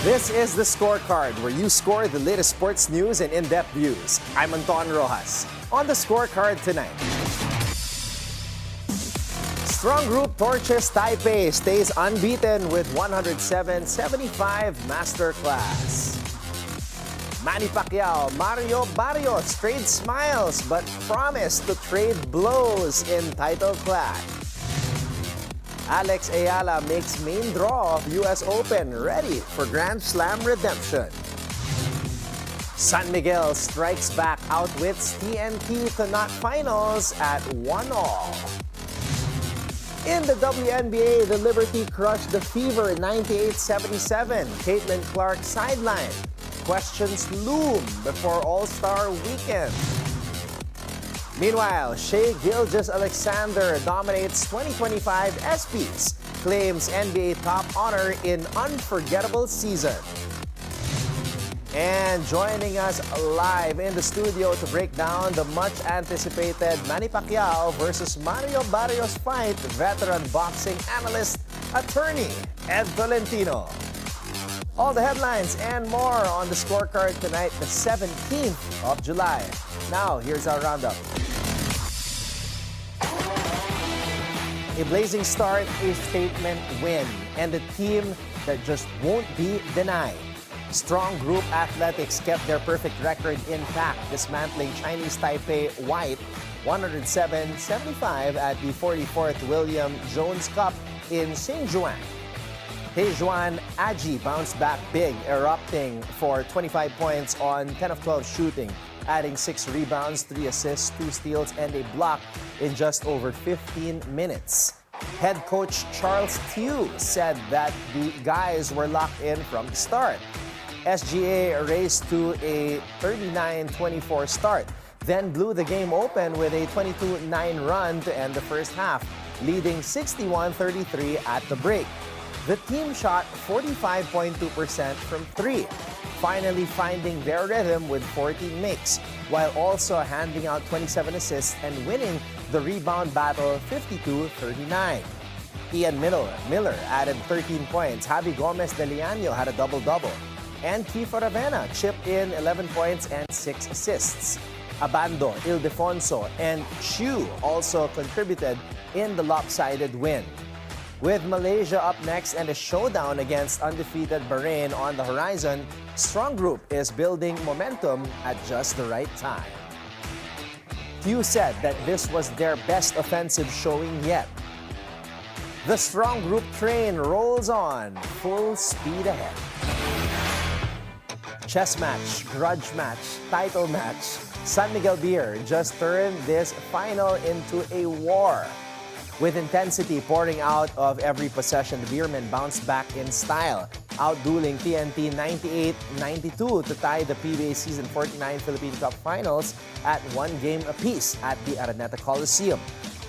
This is the Scorecard, where you score the latest sports news and in-depth views. I'm Anton Roxas. On the Scorecard tonight, strong group torches Taipei stays unbeaten with 107-75 masterclass. Manny Pacquiao, Pacquiao-Barrios trade smiles but promise to trade blows in title clash. Eala makes main draw of US Open, ready for Grand Slam redemption. San Miguel strikes back, outwits TNT to knot finals at 1-1. In the WNBA, the Liberty crushed the Fever 98-77. Caitlin Clark sidelined. Questions loom before All-Star Weekend. Meanwhile, Shai Gilgeous-Alexander dominates 2025 ESPYs, claims NBA top honor in unforgettable season. And joining us live in the studio to break down the much-anticipated Manny Pacquiao versus Pacquiao-Barrios fight, veteran boxing analyst, attorney, Tolentino. All the headlines and more on the Scorecard tonight, the 17th of July. Now, here's our roundup. A blazing start, a statement win, and a team that just won't be denied. Strong group athletics kept their perfect record intact, dismantling Chinese Taipei White 107-75 at the 44th William Jones Cup in Sichuan. Taejuan Atty bounced back big, erupting for 25 points on 10 of 12 shooting, adding 6 rebounds, 3 assists, 2 steals, and a block in just over 15 minutes. Head coach Charles Tew said that the guys were locked in from the start. SGA raced to a 39-24 start, then blew the game open with a 22-9 run to end the first half, leading 61-33 at the break. The team shot 45.2% from 3, finally finding their rhythm with 14 makes, while also handing out 27 assists and winning the rebound battle 52-39. Ian Miller added 13 points. Javi Gomez de Leano had a double-double. And Jiefa chipped in 11 points and 6 assists. Abando, Ildefonso, and Chu also contributed in the lopsided win. With Malaysia up next and a showdown against undefeated Bahrain on the horizon, Strong Group is building momentum at just the right time. Tew said that this was their best offensive showing yet. The Strong Group train rolls on, full speed ahead. Chess match, grudge match, title match. San Miguel Beer just turned this final into a war. With intensity pouring out of every possession, the Beermen bounced back in style, outdueling TNT 98-92 to tie the PBA Season 49 Philippine Cup Finals at 1 game apiece at the Araneta Coliseum.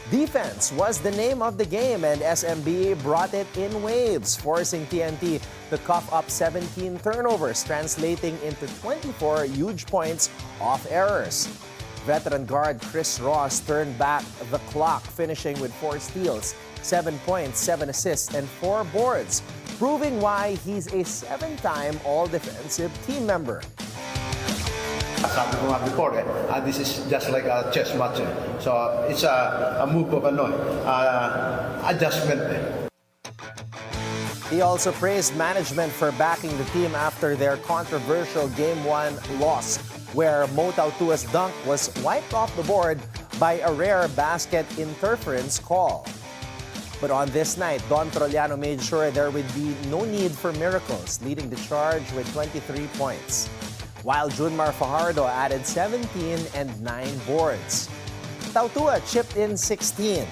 Defense was the name of the game, and SMB brought it in waves, forcing TNT to cough up 17 turnovers, translating into 24 huge points off errors. Veteran guard Chris Ross turned back the clock, finishing with 4 steals, 7 points, 7 assists, and 4 boards, proving why he's a 7-time All-Defensive team member. Sabi ko nga before, this is just like a chess match. So it's a move of adjustment. He also praised management for backing the team after their controversial Game 1 loss, where Mo Tautua's dunk was wiped off the board by a rare basket interference call. But on this night, Don Trollano made sure there would be no need for miracles, leading the charge with 23 points, while Junmar Fajardo added 17 and 9 boards. Tautua chipped in 16,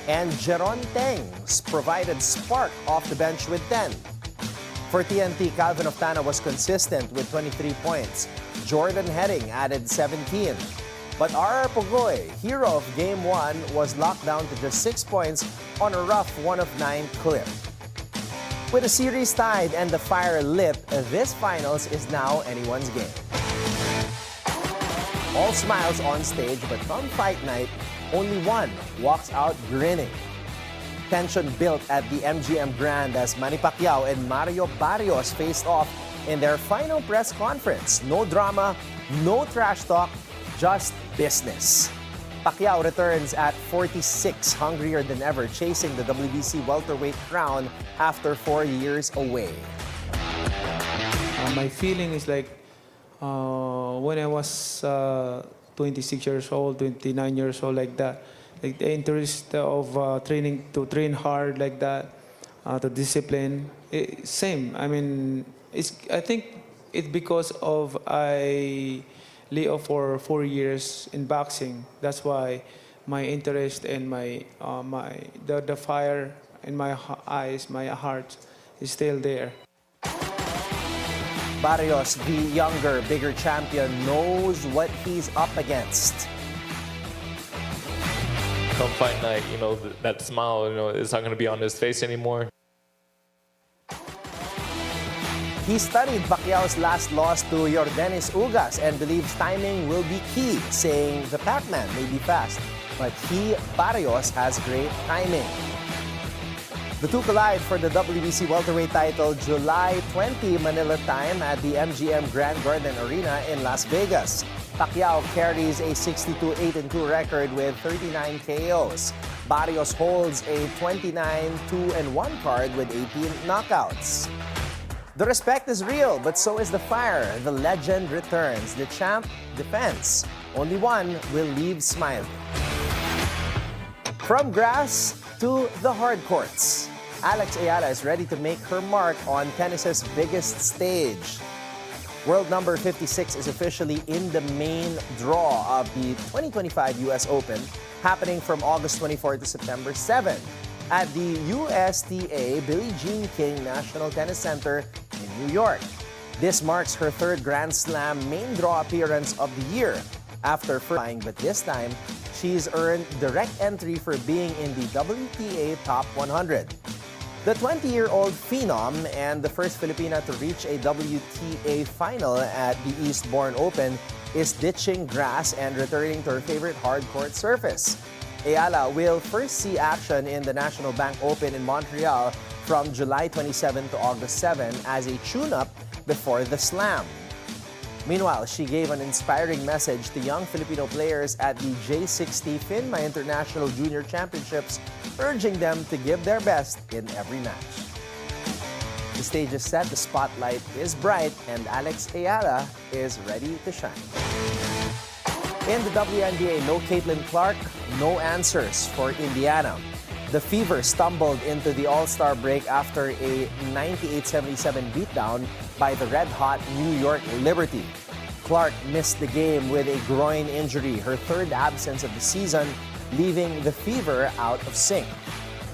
and Jeron Tengs provided spark off the bench with 10. For TNT, Calvin Oftana was consistent with 23 points. Jordan Heading added 17. But R.R. Pugoy, hero of Game 1, was locked down to just 6 points on a rough 1-of-9 clip. With the series tied and the fire lit, this finals is now anyone's game. All smiles on stage, but come fight night, only one walks out grinning. Tension built at the MGM Grand as Manny Pacquiao and Pacquiao-Barrios faced off in their final press conference. No drama, no trash talk, just business. Pacquiao returns at 46, hungrier than ever, chasing the WBC welterweight crown after 4 years away. My feeling is like when I was 26 years old, 29 years old, like that. Like the interest of training, to train hard like that, to discipline. Same. I mean, I think it's because of I lay off for 4 years in boxing. That's why my interest and the fire in my eyes, my heart, is still there. Barrios, the younger, bigger champion, knows what he's up against. Come fight night, that smile, it's not going to be on his face anymore. He studied Pacquiao's last loss to Yordenis Ugas and believes timing will be key, saying the Pac-Man may be fast, but Barrios, has great timing. The two collide for the WBC welterweight title July 20 Manila time at the MGM Grand Garden Arena in Las Vegas. Pacquiao carries a 62-8-2 record with 39 KOs. Barrios holds a 29-2-1 card with 18 knockouts. The respect is real, but so is the fire. The legend returns. The champ defends. Only one will leave smiling. From grass to the hard courts, Eala is ready to make her mark on tennis's biggest stage. World number 56 is officially in the main draw of the 2025 US Open, happening from August 24 to September 7 at the USTA Billie Jean King National Tennis Center in New York. This marks her third Grand Slam main draw appearance of the year after flying, but this time she's earned direct entry for being in the WTA Top 100. The 20-year-old phenom and the first Filipina to reach a WTA final at the Eastbourne Open is ditching grass and returning to her favorite hard court surface. Eala will first see action in the National Bank Open in Montreal from July 27 to August 7 as a tune-up before the Slam. Meanwhile, she gave an inspiring message to young Filipino players at the J60 FINMA International Junior Championships, urging them to give their best in every match. The stage is set, the spotlight is bright, and Eala is ready to shine. In the WNBA, no Caitlin Clark, no answers for Indiana. The Fever stumbled into the All-Star break after a 98-77 beatdown by the red-hot New York Liberty. Clark missed the game with a groin injury, her third absence of the season, leaving the Fever out of sync.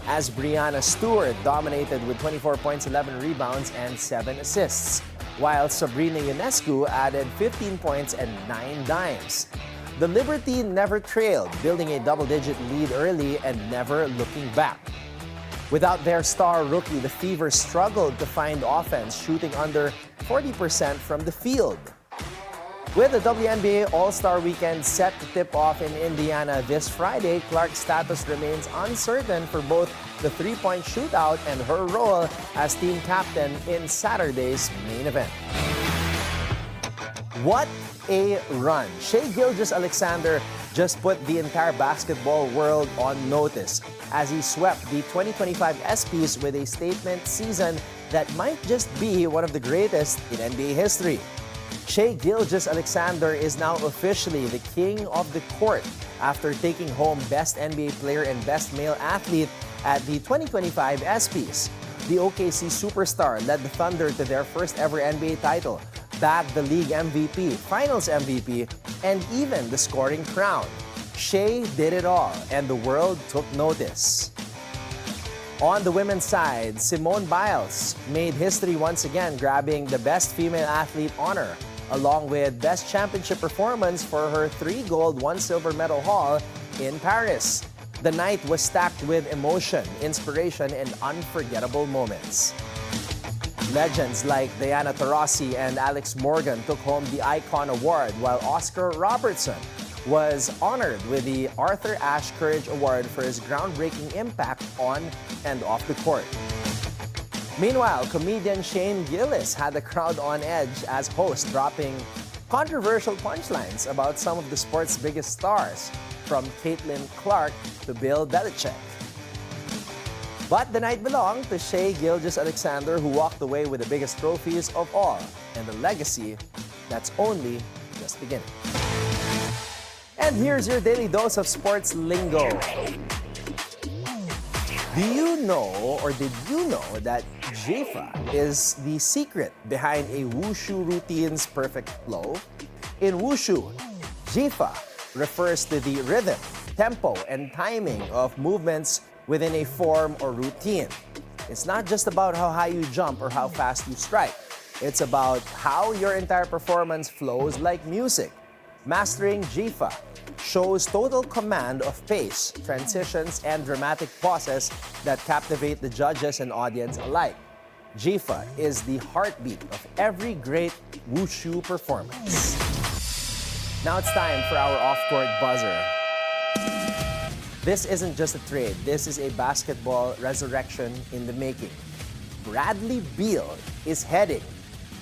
As Brianna Stewart dominated with 24 points, 11 rebounds, and 7 assists, while Sabrina Ionescu added 15 points and 9 dimes. The Liberty never trailed, building a double-digit lead early and never looking back. Without their star rookie, the Fever struggled to find offense, shooting under 40% from the field. With the WNBA All-Star Weekend set to tip off in Indiana this Friday, Clark's status remains uncertain for both the three-point shootout and her role as team captain in Saturday's main event. What a run! Shai Gilgeous-Alexander just put the entire basketball world on notice as he swept the 2025 ESPYs with a statement season that might just be one of the greatest in NBA history. Shai Gilgeous-Alexander is now officially the king of the court after taking home Best NBA Player and Best Male Athlete at the 2025 ESPYs. The OKC superstar led the Thunder to their first ever NBA title, bagged the league MVP, Finals MVP, and even the scoring crown. Shai did it all, and the world took notice. On the women's side, Simone Biles made history once again, grabbing the Best Female Athlete honor, along with Best Championship Performance for her 3 gold, 1 silver medal haul in Paris. The night was stacked with emotion, inspiration, and unforgettable moments. Legends like Diana Taurasi and Alex Morgan took home the Icon Award, while Oscar Robertson was honored with the Arthur Ashe Courage Award for his groundbreaking impact on and off the court. Meanwhile, comedian Shai Gilgeous had the crowd on edge as host, dropping controversial punchlines about some of the sport's biggest stars, from Caitlin Clark to Bill Belichick. But the night belonged to Shai Gilgeous-Alexander, who walked away with the biggest trophies of all, and a legacy that's only just beginning. And here's your daily dose of sports lingo. Do you know, or did you know, that Jiefa is the secret behind a wushu routine's perfect flow? In wushu, Jiefa refers to the rhythm, tempo, and timing of movements within a form or routine. It's not just about how high you jump or how fast you strike. It's about how your entire performance flows like music. Mastering Jiefa shows total command of pace, transitions, and dramatic pauses that captivate the judges and audience alike. Jiefa is the heartbeat of every great wushu performance. Now it's time for our off-court buzzer. This isn't just a trade. This is a basketball resurrection in the making. Bradley Beal is heading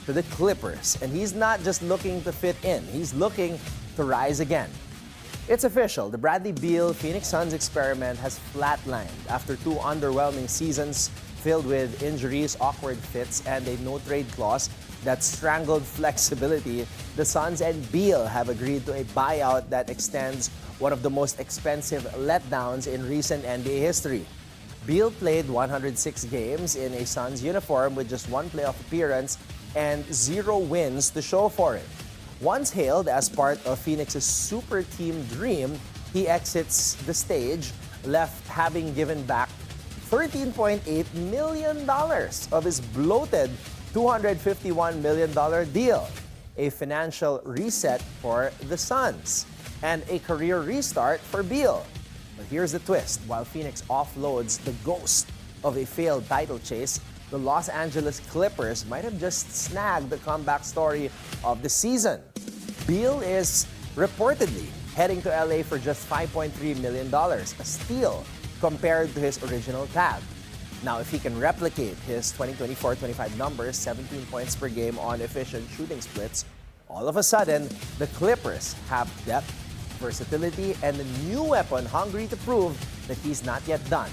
to the Clippers, and he's not just looking to fit in. He's looking to rise again. It's official. The Bradley Beal Phoenix Suns experiment has flatlined after 2 underwhelming seasons filled with injuries, awkward fits, and a no-trade clause that strangled flexibility. The Suns and Beal have agreed to a buyout that extends one of the most expensive letdowns in recent NBA history. Beal played 106 games in a Suns uniform with just 1 playoff appearance and 0 wins to show for it. Once hailed as part of Phoenix's super team dream, he exits the stage, left having given back $13.8 million of his bloated $251 million deal, a financial reset for the Suns, and a career restart for Beal. But here's the twist. While Phoenix offloads the ghost of a failed title chase, the Los Angeles Clippers might have just snagged the comeback story of the season. Beal is reportedly heading to LA for just $5.3 million, a steal compared to his original tab. Now, if he can replicate his 2024-25 numbers, 17 points per game on efficient shooting splits, all of a sudden, the Clippers have depth, versatility, and a new weapon hungry to prove that he's not yet done.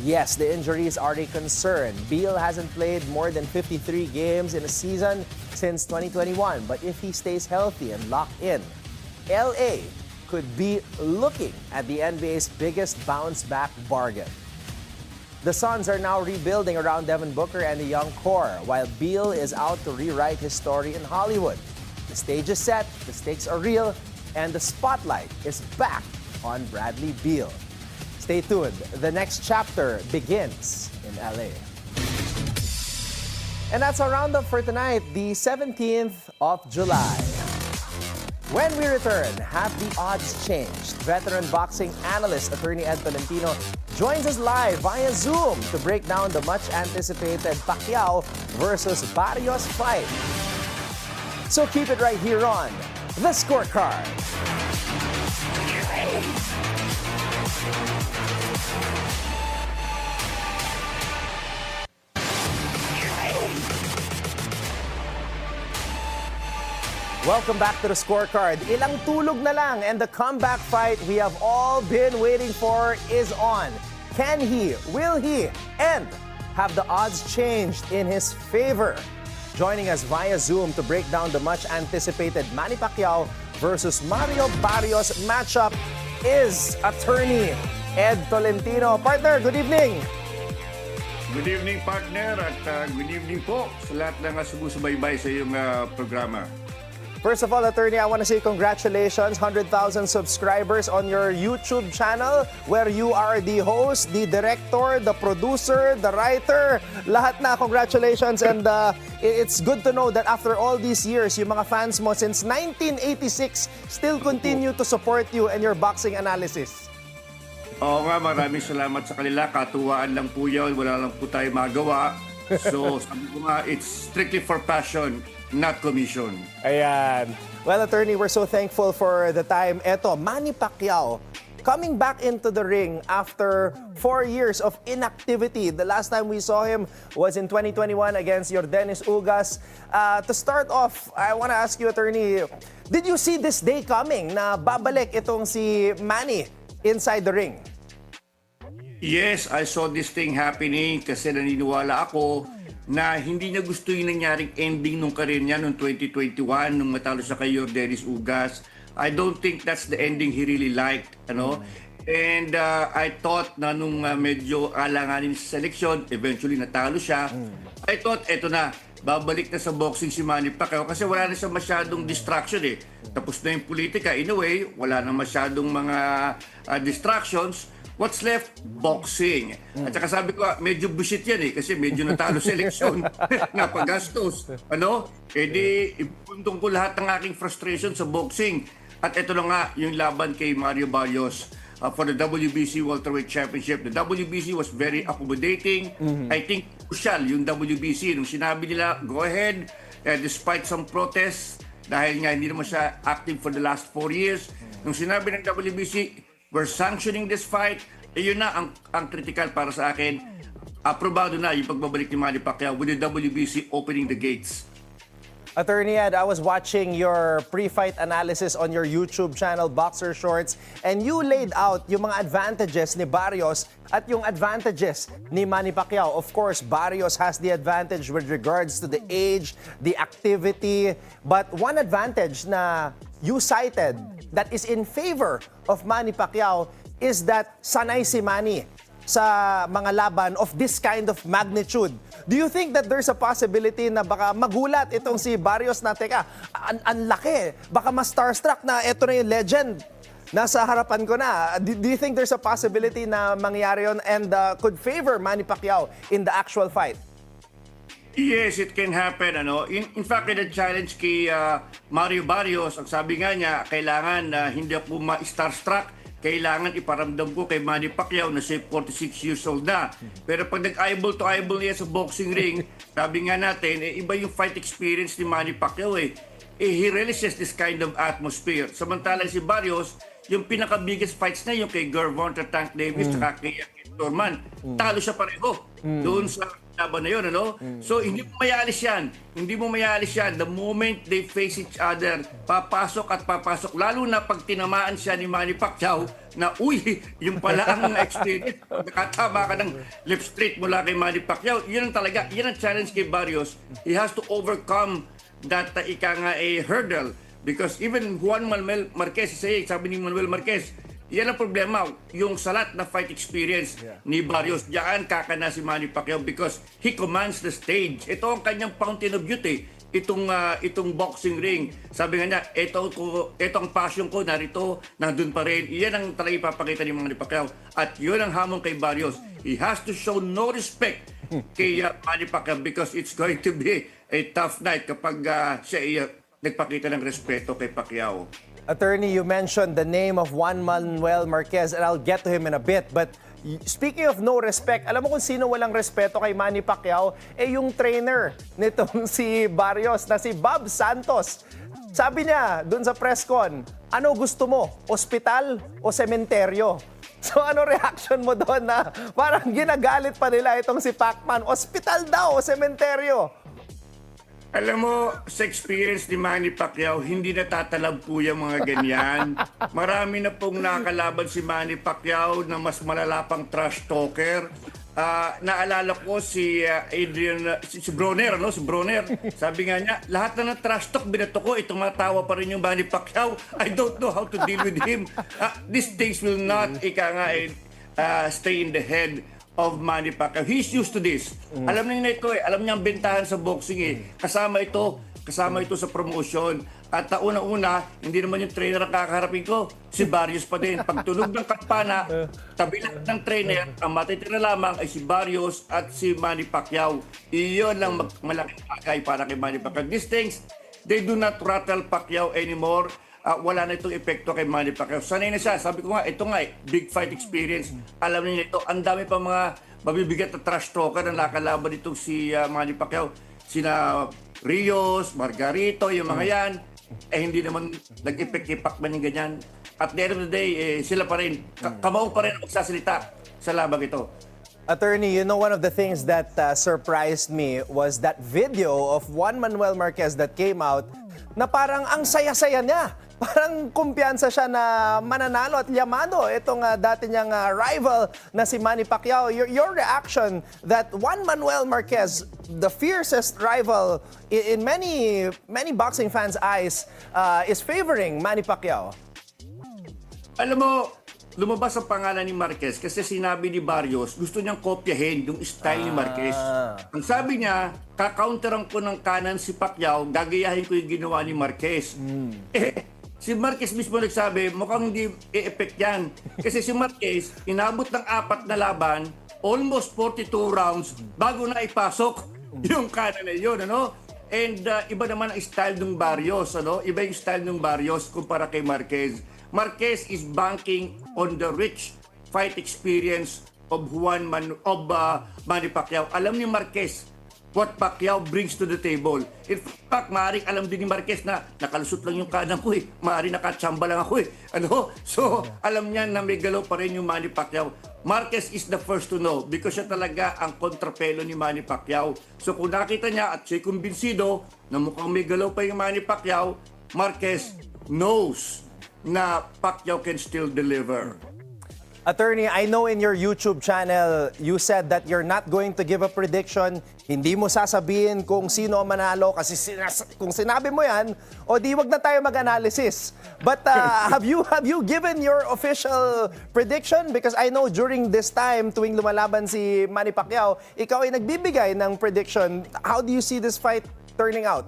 Yes, the injuries are a concern. Beal hasn't played more than 53 games in a season since 2021. But if he stays healthy and locked in, LA could be looking at the NBA's biggest bounce-back bargain. The Suns are now rebuilding around Devin Booker and a young core, while Beal is out to rewrite his story in Hollywood. The stage is set, the stakes are real, and the spotlight is back on Bradley Beal. Stay tuned. The next chapter begins in LA. And that's our roundup for tonight, the 17th of July. When we return, have the odds changed? Veteran boxing analyst attorney Ed Tolentino joins us live via Zoom to break down the much-anticipated Pacquiao versus Barrios fight. So keep it right here on The Scorecard. Welcome back to The Scorecard. Ilang tulog na lang and the comeback fight we have all been waiting for is on. Can he, will he, and have the odds changed in his favor? Joining us via Zoom to break down the much-anticipated Manny Pacquiao versus Mario Barrios matchup is attorney Ed Tolentino. Partner, good evening. Good evening, partner, at good evening po sa lahat ng sumusubaybay sa iyong programa. First of all, attorney, I want to say congratulations. 100,000 subscribers on your YouTube channel where you are the host, the director, the producer, the writer. Lahat na, congratulations. And it's good to know that after all these years, yung mga fans mo since 1986 still continue to support you and your boxing analysis. Oo nga, maraming salamat sa kanila. Katuwaan lang po yun. Wala lang po tayo magawa. So, sabi ko nga, it's strictly for passion, not commission. Ayan. Well, attorney, we're so thankful for the time. Eto, Manny Pacquiao, coming back into the ring after 4 years of inactivity. The last time we saw him was in 2021 against Yordenis Ugas. To start off, I want to ask you, Attorney, did you see this day coming na babalik itong si Manny inside the ring? Yes, I saw this thing happening kasi naniniwala ako na hindi niya gusto yung nangyaring ending nung career niya noong 2021 nung matalo siya kay Yordenis Ugas. I don't think that's the ending he really liked, ano? And I thought na nung medyo alanganin sa seleksyon, eventually natalo siya. I thought, eto na, babalik na sa boxing si Manny Pacquiao kasi wala na siya masyadong distraction eh. Tapos na yung politika, in a way, wala na masyadong mga distractions. What's left? Boxing. At saka sabi ko, medyo bullshit yan eh, kasi medyo natalo sa eleksyon. Napagastos. Ano? E di, ipuntong ko lahat ng aking frustration sa boxing. At ito na nga yung laban kay Pacquiao-Barrios for the WBC Welterweight Championship. The WBC was very accommodating. I think crucial yung WBC. Nung sinabi nila, go ahead, despite some protests, dahil nga hindi naman siya active for the last 4 years. Nung sinabi ng WBC, we're sanctioning this fight, yun na ang critical para sa akin. Aprobado na yung pagbabalik ni Manny Pacquiao with the WBC opening the gates. Attorney Ed, I was watching your pre-fight analysis on your YouTube channel, Boxer Shorts, and you laid out yung mga advantages ni Barrios at yung advantages ni Manny Pacquiao. Of course, Barrios has the advantage with regards to the age, the activity, but one advantage na you cited that is in favor of Manny Pacquiao is that sanay si Manny sa mga laban of this kind of magnitude. Do you think that there's a possibility na baka magulat itong si Barrios na, teka, ang laki, baka mas starstruck na ito na yung legend, nasa harapan ko na. Do you think there's a possibility na mangyari yun and could favor Manny Pacquiao in the actual fight? Yes, it can happen. Ano? In fact, in the challenge kay Pacquiao-Barrios, ang sabi nga niya, kailangan hindi ako ma-starstruck. Kailangan iparamdam ko kay Manny Pacquiao na siya 46 years old na. Pero pag nag-eyeball to eyeball niya sa boxing ring, sabi nga natin, iba yung fight experience ni Manny Pacquiao eh. He relishes this kind of atmosphere. Samantalang si Barrios, yung pinaka-biggest fights na yung kay Gervonta Tank Davis at kay Norman, talo siya pareho doon sa laban na yun, ano? So, hindi mo mayalis yan. Hindi mo mayalis yan. The moment they face each other, papasok at papasok. Lalo na pag tinamaan siya ni Manny Pacquiao na, uy, yung pala ang experience. Nakatama ka ng left straight mula kay Manny Pacquiao. Yun ang talaga, yun ang challenge kay Barrios. He has to overcome that hurdle. Because even Juan Manuel Marquez, sabi ni Manuel Marquez, yan ang problema, yung salat na fight experience ni Barrios. Diyan kakana si Manny Pacquiao because he commands the stage. Ito ang kanyang fountain of youth eh. Itong boxing ring. Sabi nga niya, ito ang passion ko, narito, nandun pa rin. Yan ang talaga ipapakita ni Manny Pacquiao. At yun ang hamon kay Barrios. He has to show no respect kay Manny Pacquiao because it's going to be a tough night kapag siya nagpakita ng respeto kay Pacquiao. Attorney, you mentioned the name of Juan Manuel Marquez and I'll get to him in a bit. But speaking of no respect, alam mo kung sino walang respeto kay Manny Pacquiao? Yung trainer nitong si Barrios na si Bob Santos. Sabi niya dun sa press con, ano gusto mo? Ospital o sementeryo? So ano reaction mo doon na parang ginagalit pa nila itong si Pacman? Ospital daw o sementeryo? Alam mo, sa experience ni Manny Pacquiao, hindi natatalab po yung mga ganyan. Marami na pong nakalaban si Manny Pacquiao na mas malalapang trash talker. Naalala ko si Broner, ano? Si Broner. Sabi nga niya, lahat na ng trash talk binato ko, tumatawa pa rin yung Manny Pacquiao. I don't know how to deal with him. These things will not, stay in the head of Manny Pacquiao. He's used to this. Alam niya ito eh. Alam niya ang bentahan sa boxing eh. Kasama ito sa promotion. At una-una, hindi naman yung trainer ang kakaharapin ko. Si Barrios pa din. Pag tunog ng kampana, tabi lang ng trainer, ang matitira lamang ay si Barrios at si Manny Pacquiao. Iyon lang malaking bagay para kay Manny Pacquiao. These things, they do not rattle Pacquiao anymore. Wala na itong epekto kay Manny Pacquiao. Sanay na siya. Sabi ko nga, ito nga big fight experience. Alam niya ito. Ang dami pa mga mabibigat na trash talker na nakalaban itong si Manny Pacquiao. Sina Rios, Margarito, yung mga yan. Hindi naman nag-epek kay Pacman yung ganyan. at the end of the day, sila pa rin, kamao pa rin ang magsasalita sa labang ito. Attorney, you know, one of the things that surprised me was that video of Juan Manuel Marquez that came out na parang ang saya-saya niya. Parang kumpiyansa siya na mananalo at yamado itong dati niyang rival na si Manny Pacquiao. Your reaction that Juan Manuel Marquez, the fiercest rival in many boxing fans' eyes, is favoring Manny Pacquiao? Alam mo, lumabas ang pangalan ni Marquez kasi sinabi ni Barrios, gusto niyang kopyahin yung style ni Marquez. Ang sabi niya, kakaunteran ko ng kanan si Pacquiao, gagayahin ko yung ginawa ni Marquez. Si Marquez mismo nagsabi, mukhang hindi e-effect yan. Kasi si Marquez, inabot ng 4 na laban, almost 42 rounds, bago na ipasok yung kanan na yun, ano? And iba naman ang style ng Barrios, ano? Iba yung style ng Barrios kumpara kay Marquez. Marquez is banking on the rich fight experience of Manny Pacquiao. Alam ni Marquez what Pacquiao brings to the table. In fact, maaaring alam din ni Marquez na nakalusot lang yung kanan ko eh. Maaaring nakachamba lang ako eh. Ano? So, alam niya na may galaw pa rin yung Manny Pacquiao. Marquez is the first to know because siya talaga ang kontrapelo ni Manny Pacquiao. So, kung nakita niya at siya'y kumbinsido na mukhang may galaw pa yung Manny Pacquiao, Marquez knows na Pacquiao can still deliver. Attorney, I know in your YouTube channel, you said that you're not going to give a prediction. Hindi mo sasabihin kung sino ang manalo kasi kung sinabi mo yan, o di wag na tayo mag-analysis. But have you given your official prediction? Because I know during this time, tuwing lumalaban si Manny Pacquiao, ikaw ay nagbibigay ng prediction. How do you see this fight turning out?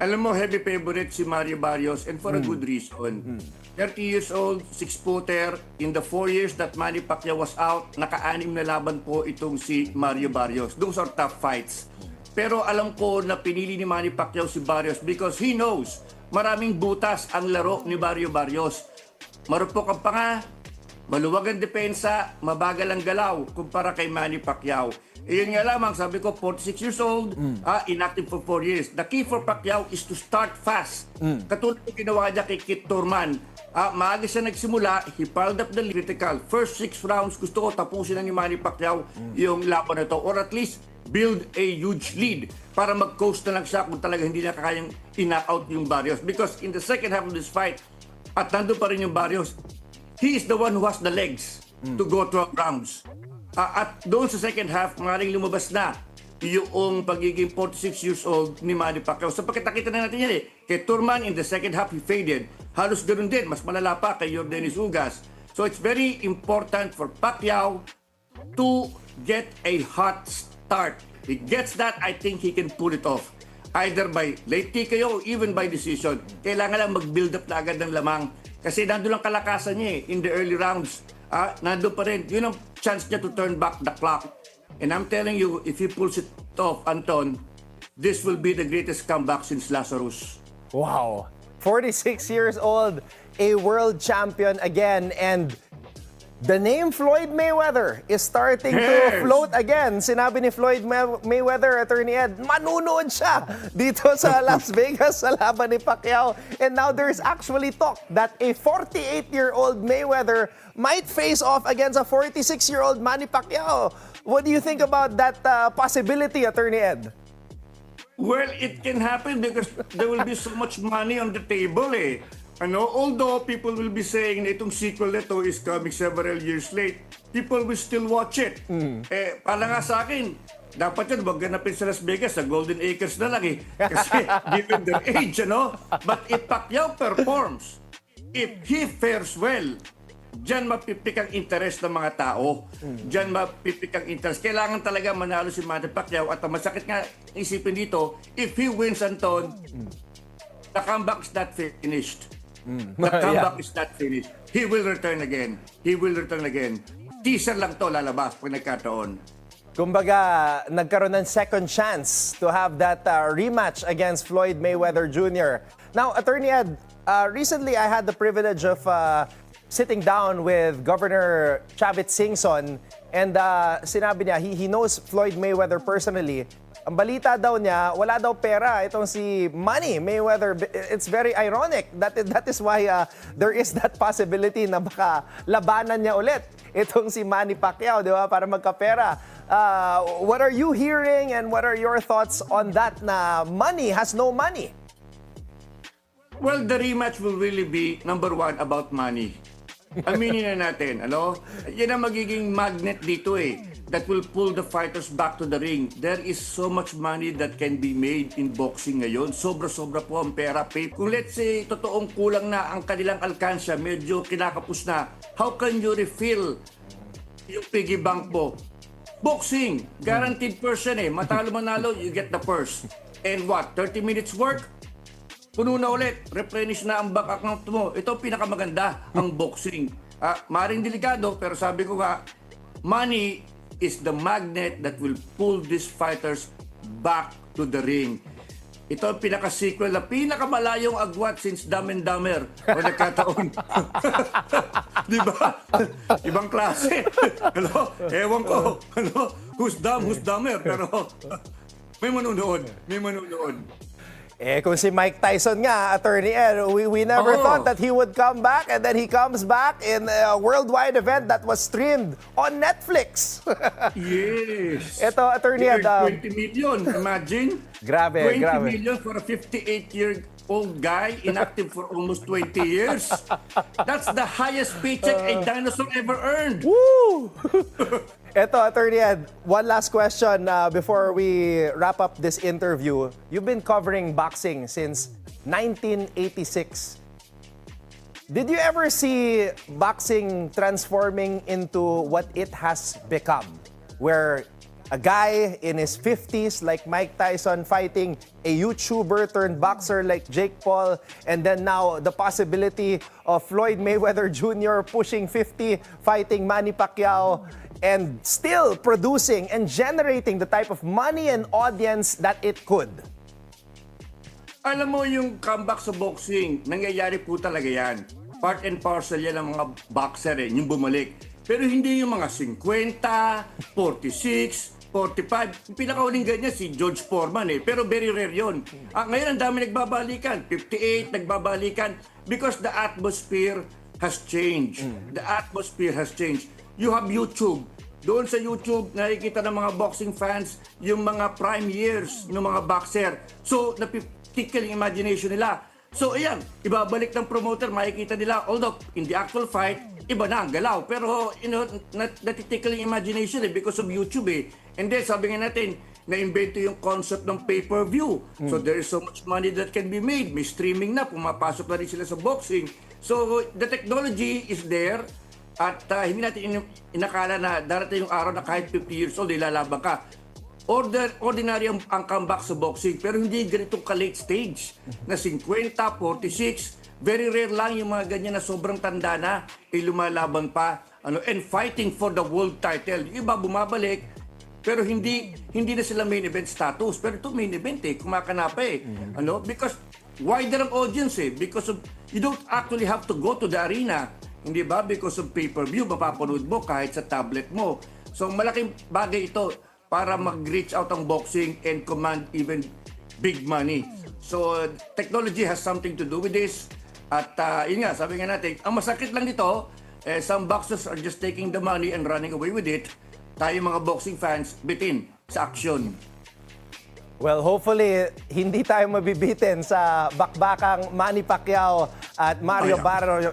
Alam mo, heavy favorite si Mario Barrios and for a good reason. 30 years old, 6-footer. In the 4 years that Manny Pacquiao was out, naka-6 na laban po itong si Mario Barrios. Those are tough fights. Pero alam ko na pinili ni Manny Pacquiao si Barrios because he knows maraming butas ang laro ni Mario Barrios. Marupok ang panga, maluwag ang depensa, mabagal ang galaw kumpara kay Manny Pacquiao. Iyon nga lamang, sabi ko, 46 years old, inactive for 4 years. The key for Pacquiao is to start fast. Katulad ng ginawa niya kay Kit Thurman. Maaga siya nagsimula, he piled up the critical. First 6 rounds, gusto ko tapusin na ni Manny Pacquiao yung laban na ito. Or at least, build a huge lead para mag-coast na lang siya kung talaga hindi na kakayang ina-out yung Barrios. Because in the second half of this fight, at nandun pa rin yung Barrios, he is the one who has the legs to go 12 rounds. At doon sa second half, maaaring lumabas na yung pagiging 46 years old ni Manny Pacquiao. So pagkita na natin yan eh. Kay Thurman in the second half, he faded. Halos ganoon din, mas malala pa kay Yordenis Ugas. So it's very important for Pacquiao to get a hot start. He gets that, I think he can pull it off. Either by late TKO or even by decision. Kailangan lang mag-build up na agad ng lamang. Kasi nandun lang kalakasan niya eh, in the early rounds. Nandun pa rin. Yun ang chance niya to turn back the clock. And I'm telling you, if he pulls it off, Anton, this will be the greatest comeback since Lazarus. Wow. 46 years old, a world champion again, and the name Floyd Mayweather is starting to float again. Sinabi ni Floyd Mayweather, Attorney Ed, manunood siya dito sa Las Vegas sa laban ni Pacquiao. And now there's actually talk that a 48-year-old Mayweather might face off against a 46-year-old Manny Pacquiao. What do you think about that possibility, Attorney Ed? Well, it can happen because there will be so much money on the table eh. Although people will be saying na itong sequel nito is coming several years late, people will still watch it. Pala nga sa akin, dapat yun, wag ganapin sa Las Vegas, sa Golden Acres na lang eh. Kasi given their age, But if Pacquiao performs, if he fares well, diyan mapipik ang interest ng mga tao. Diyan mapipik ang interest. Kailangan talaga manalo si Manny Pacquiao at masakit nga isipin dito, if he wins, Anton, the comeback is not finished. The comeback is not finished. He will return again. He will return again. Teaser lang to lalabas pag nagkataon. Kumbaga, nagkaroon ng second chance to have that rematch against Floyd Mayweather Jr. Now, Attorney Ed, recently I had the privilege of sitting down with Governor Chavit Singson, and sinabi niya, he knows Floyd Mayweather personally, ang balita daw niya, wala daw pera itong si Manny Mayweather. It's very ironic. That is why there is that possibility na baka labanan niya ulit itong si Manny Pacquiao, di ba, para magkapera. What are you hearing and what are your thoughts on that na Manny has no money? Well, the rematch will really be, number one, about money. Aminin na natin, ano? Yan ang magiging magnet dito that will pull the fighters back to the ring. There is so much money that can be made in boxing ngayon. Sobra-sobra po ang pera. Kung let's say, totoong kulang na ang kanilang alkansya, medyo kinakapos na, how can you refill yung piggy bank po? Boxing, guaranteed person Matalo manalo, you get the purse. And what, 30 minutes work? Puno na ulit, replenish na ang bank account mo. Ito pinakamaganda, ang boxing. Maring delikado, pero sabi ko nga, money is the magnet that will pull these fighters back to the ring. Ito ang pinaka-sequel na pinakamalayong agwat since Dumb and Dumber. O nagkataon. Di ba? Ibang klase. Hello? Ewan ko. Hello? Who's dumb, who's dumber? Pero may manunood. May manunood. Kung si Mike Tyson nga, Attorney Ed, we never thought that he would come back, and then he comes back in a worldwide event that was streamed on Netflix. Yes. Ito, Attorney Ed. 20 million, imagine. Grabe, 20 grabe. million for a 58-year-old guy, inactive for almost 20 years. That's the highest paycheck a dinosaur ever earned. Woo! Ito, Attorney Ed, one last question before we wrap up this interview. You've been covering boxing since 1986. Did you ever see boxing transforming into what it has become? Where a guy in his 50s like Mike Tyson fighting a YouTuber turned boxer like Jake Paul, and then now the possibility of Floyd Mayweather Jr. pushing 50 fighting Manny Pacquiao, and still producing and generating the type of money and audience that it could. Alam mo, yung comeback sa boxing, nangyayari po talaga yan. Part and parcel yan ng mga boxer yung bumalik. Pero hindi yung mga 50, 46, 45. Yung pinakauling ganyan si George Foreman pero very rare yun. Ngayon ang dami nagbabalikan, 58 nagbabalikan because the atmosphere has changed. The atmosphere has changed. You have YouTube. Doon sa YouTube, nakikita ng mga boxing fans yung mga prime years ng mga boxer. So, napitikel yung imagination nila. So, ayan, ibabalik ng promoter, makikita nila, although in the actual fight, iba na ang galaw. Pero, natitikel yung imagination because of YouTube And then, sabi nga natin, na-invento yung concept ng pay-per-view. So, there is so much money that can be made. May streaming na, pumapasok na rin sila sa boxing. So, the technology is there. At hindi natin inakala na darating yung araw na kahit 50 years old, ilalaban ka. Ordinary ang comeback sa boxing, pero hindi ganitong ka-late stage na 50, 46. Very rare lang yung mga ganyan na sobrang tanda na, lumalaban pa. And fighting for the world title. Yung iba bumabalik, pero hindi na sila main event status. Pero ito main event kumakanapa Because wider ang audience because of, you don't actually have to go to the arena. Hindi ba? Because of pay-per-view, mapapanood mo kahit sa tablet mo. So malaking bagay ito para mag-reach out ang boxing and command even big money. So technology has something to do with this. At yun nga, sabi nga natin, ang masakit lang dito, some boxers are just taking the money and running away with it. Tayo mga boxing fans, bitin sa action. Well, hopefully, hindi tayo mabibitin sa bakbakang Manny Pacquiao at Mario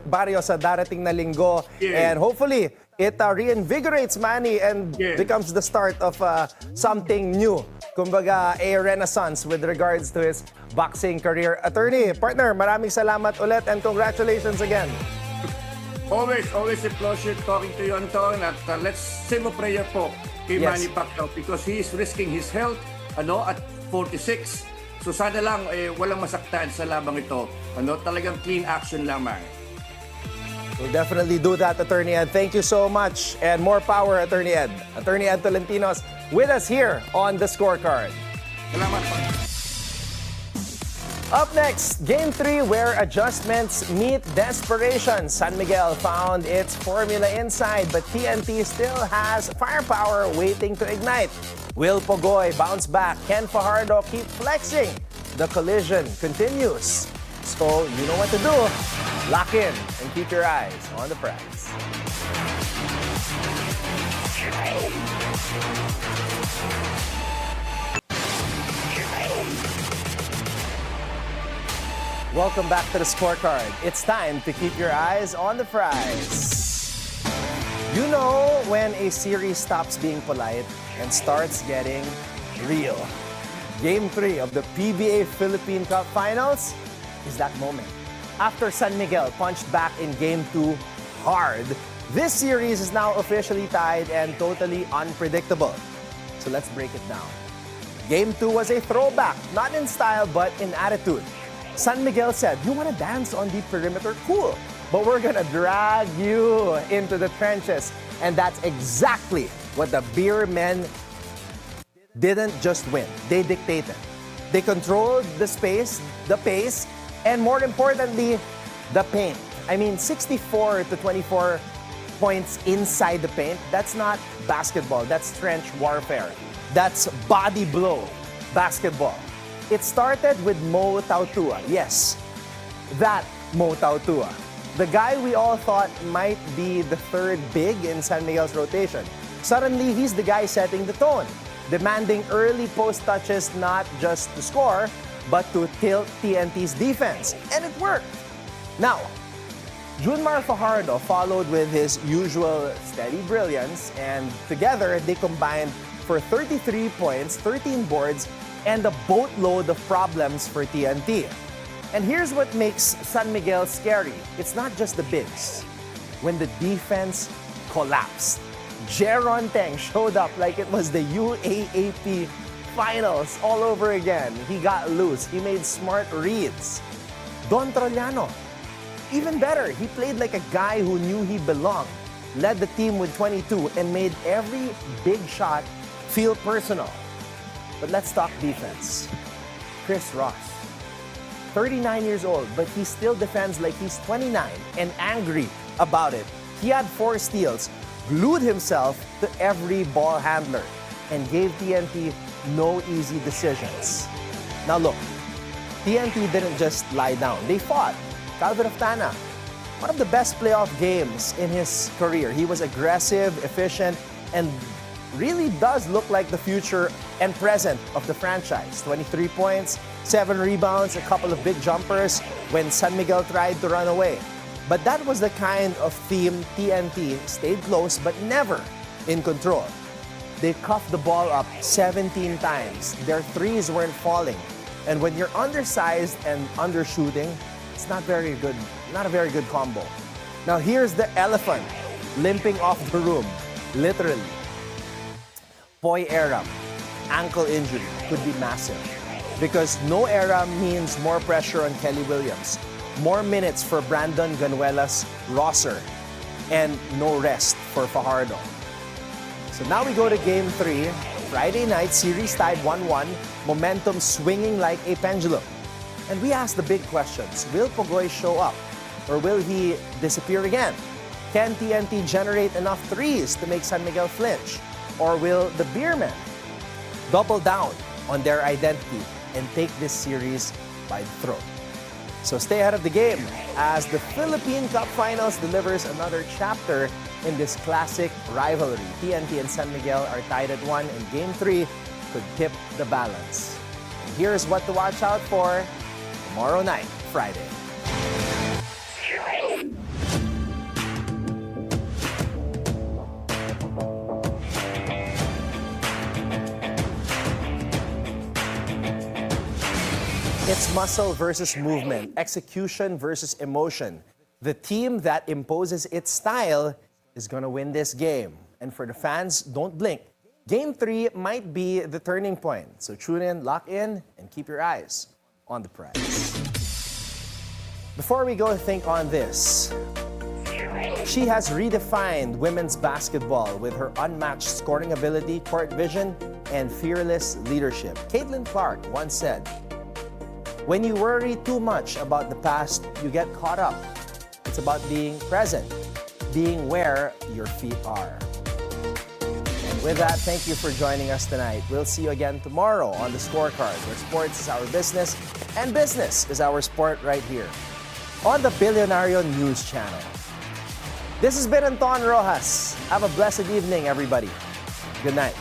Barrios sa darating na linggo. Yeah. And hopefully, it reinvigorates Manny and becomes the start of something new. Kumbaga, a renaissance with regards to his boxing career. Attorney, partner, maraming salamat ulit and congratulations again. Always a pleasure talking to you, Anton. At let's save a prayer po kay Manny Pacquiao because he is risking his health at 46. So sana lang walang masaktan sa labang ito. Talagang clean action lamang. We'll definitely do that, Attorney Ed. Thank you so much and more power, Attorney Ed. Attorney Ed Tolentino's with us here on The Scorecard. Salamat po. Up next, Game 3 where adjustments meet desperation. San Miguel found its formula inside, but TNT still has firepower waiting to ignite. Will Pogoy bounce back? Can Fajardo keep flexing? The collision continues. So you know what to do. Lock in and keep your eyes on the prize. Welcome back to the Scorecard. It's time to keep your eyes on the prize. You know when a series stops being polite and starts getting real. Game 3 of the PBA Philippine Cup Finals is that moment. After San Miguel punched back in Game 2 hard, this series is now officially tied and totally unpredictable. So let's break it down. Game 2 was a throwback, not in style but in attitude. San Miguel said, "You want to dance on the perimeter? Cool. But we're going to drag you into the trenches." And that's exactly what the Beer men didn't just win. They dictated. They controlled the space, the pace, and more importantly, the paint. I mean, 64 to 24 points inside the paint. That's not basketball. That's trench warfare. That's body blow basketball. It started with Mo Tautua. Yes, that Mo Tautua. The guy we all thought might be the third big in San Miguel's rotation. Suddenly, he's the guy setting the tone, demanding early post touches not just to score, but to tilt TNT's defense. And it worked. Now, Junmar Fajardo followed with his usual steady brilliance, and together they combined for 33 points, 13 boards, and a boatload of problems for TNT. And here's what makes San Miguel scary. It's not just the bigs. When the defense collapsed, Jeron Teng showed up like it was the UAAP finals all over again. He got loose. He made smart reads. Don Trollano, even better, he played like a guy who knew he belonged, led the team with 22, and made every big shot feel personal. But let's talk defense. Chris Ross, 39 years old, but he still defends like he's 29 and angry about it. He had 4 steals, glued himself to every ball handler, and gave TNT no easy decisions. Now look, TNT didn't just lie down. They fought. Calvin Oftana, one of the best playoff games in his career. He was aggressive, efficient, and really does look like the future and present of the franchise. 23 points, 7 rebounds, a couple of big jumpers when San Miguel tried to run away. But that was the kind of theme TNT stayed close but never in control. They cuffed the ball up 17 times. Their threes weren't falling. And when you're undersized and undershooting, it's not a very good combo. Now here's the elephant limping off the room, literally. Poy Era, ankle injury could be massive because no era means more pressure on Kelly Williams, more minutes for Brandon Ganuelas Rosser, and no rest for Fajardo. So now we go to Game 3, Friday night, series tied 1-1, momentum swinging like a pendulum. And we ask the big questions. Will Pogoy show up? Or will he disappear again? Can TNT generate enough threes to make San Miguel flinch? Or will the Beermen double down on their identity and take this series by the throat? So stay ahead of the game as the Philippine Cup Finals delivers another chapter in this classic rivalry. TNT and San Miguel are tied at 1, and Game 3 could tip the balance. And here's what to watch out for tomorrow night, Friday. It's muscle versus movement, execution versus emotion. The team that imposes its style is going to win this game. And for the fans, don't blink. Game 3 might be the turning point. So tune in, lock in, and keep your eyes on the prize. Before we go, think on this. She has redefined women's basketball with her unmatched scoring ability, court vision, and fearless leadership. Caitlin Clark once said, When you worry too much about the past, you get caught up. It's about being present, being where your feet are. And with that, thank you for joining us tonight. We'll see you again tomorrow on the Scorecard, where sports is our business and business is our sport right here on the Bilyonaryo News Channel. This has been Anton Roxas. Have a blessed evening, everybody. Good night.